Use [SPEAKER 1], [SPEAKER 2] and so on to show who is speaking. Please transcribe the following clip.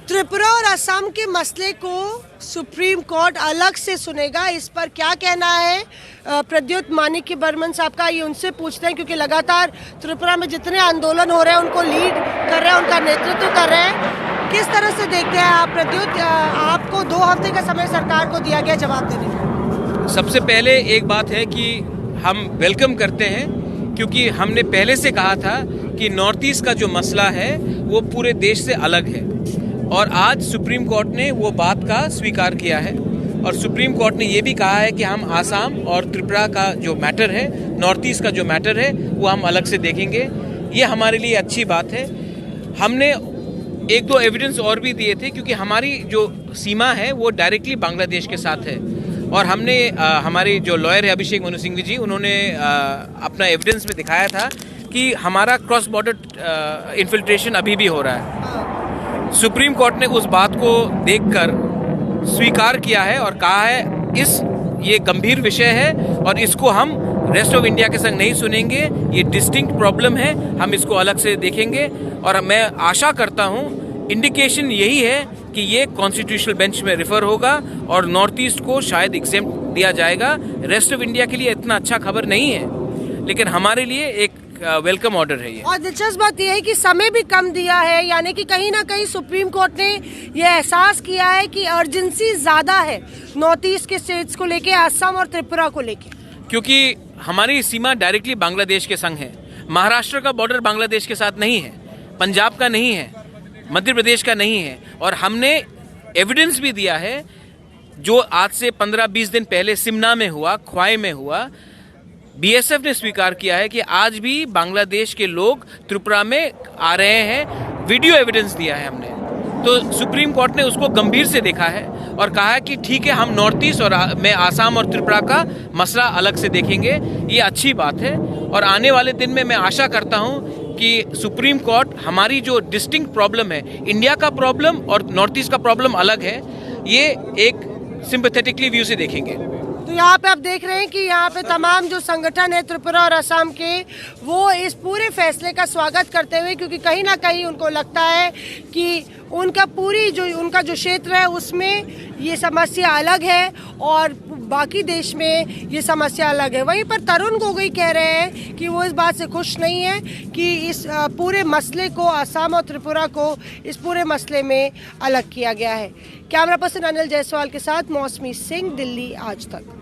[SPEAKER 1] त्रिपुरा और असम के मसले को सुप्रीम कोर्ट अलग से सुनेगा। इस पर क्या कहना है प्रद्युत माणिक्य बर्मन साहब का, ये उनसे पूछते हैं, क्योंकि लगातार त्रिपुरा में जितने आंदोलन हो रहे हैं उनको लीड कर रहे हैं, उनका नेतृत्व कर रहे हैं। किस तरह से देखते हैं आप प्रद्युत? आपको 2 हफ्ते का समय सरकार को दिया गया जवाब देने का।
[SPEAKER 2] सबसे पहले एक बात है कि हम वेलकम करते हैं, क्योंकि हमने पहले से कहा था कि नॉर्थ ईस्ट का जो मसला है वो पूरे देश से अलग है, और आज सुप्रीम कोर्ट ने वो बात का स्वीकार किया है। और सुप्रीम कोर्ट ने ये भी कहा है कि हम आसाम और त्रिपुरा का जो मैटर है, नॉर्थ ईस्ट का जो मैटर है, वो हम अलग से देखेंगे। ये हमारे लिए अच्छी बात है। हमने 1-2 एविडेंस और भी दिए थे, क्योंकि हमारी जो सीमा है वो डायरेक्टली बांग्लादेश के साथ है, और हमने हमारे जो लॉयर है अभिषेक मनु सिंघवी जी, उन्होंने अपना एविडेंस में दिखाया था कि हमारा क्रॉस बॉर्डर इन्फिल्ट्रेशन अभी भी हो रहा है। सुप्रीम कोर्ट ने उस बात को देखकर स्वीकार किया है और कहा है ये गंभीर विषय है और इसको हम रेस्ट ऑफ इंडिया के संग नहीं सुनेंगे, ये डिस्टिंक्ट प्रॉब्लम है, हम इसको अलग से देखेंगे। और मैं आशा करता हूँ, इंडिकेशन यही है कि ये कॉन्स्टिट्यूशनल बेंच में रेफर होगा और नॉर्थ ईस्ट को शायद एग्जेम्प्ट दिया जाएगा। रेस्ट ऑफ इंडिया के लिए इतना अच्छा खबर नहीं है, लेकिन हमारे लिए एक वेलकम ऑर्डर है ये।
[SPEAKER 1] और दिलचस्प बात यह है कि समय भी कम दिया है, यानी कि कहीं ना कहीं सुप्रीम कोर्ट ने ये एहसास किया है कि अर्जेंसी ज्यादा है नॉर्थ ईस्ट के स्टेट्स को लेके, असम और त्रिपुरा को लेके,
[SPEAKER 2] क्योंकि हमारी सीमा डायरेक्टली बांग्लादेश के संग है। महाराष्ट्र का बॉर्डर बांग्लादेश के साथ नहीं है, पंजाब का नहीं है, मध्य प्रदेश का नहीं है। और हमने एविडेंस भी दिया है, जो आज से 15-20 दिन पहले सिमना में हुआ, ख्वाई में हुआ। बीएसएफ ने स्वीकार किया है कि आज भी बांग्लादेश के लोग त्रिपुरा में आ रहे हैं, वीडियो एविडेंस दिया है हमने। तो सुप्रीम कोर्ट ने उसको गंभीर से देखा है और कहा है कि ठीक है, हम नॉर्थ ईस्ट और में आसाम और त्रिपुरा का मसला अलग से देखेंगे। ये अच्छी बात है, और आने वाले दिन में मैं आशा करता हूँ कि सुप्रीम कोर्ट हमारी जो डिस्टिंक्ट प्रॉब्लम है, इंडिया का प्रॉब्लम और नॉर्थ ईस्ट का प्रॉब्लम अलग है, ये एक सिंपैथेटिकली व्यू से देखेंगे।
[SPEAKER 1] तो यहाँ पे आप देख रहे हैं कि यहाँ पे तमाम जो संगठन है त्रिपुरा और असम के, वो इस पूरे फैसले का स्वागत करते हुए, क्योंकि कहीं ना कहीं उनको लगता है कि उनका उनका जो क्षेत्र है उसमें ये समस्या अलग है और बाकी देश में ये समस्या अलग है। वहीं पर तरुण गोगोई कह रहे हैं कि वो इस बात से खुश नहीं है कि इस पूरे मसले को, असम और त्रिपुरा को इस पूरे मसले में अलग किया गया है। कैमरा पर्सन अनिल जायसवाल के साथ मौसमी सिंह, दिल्ली आज तक।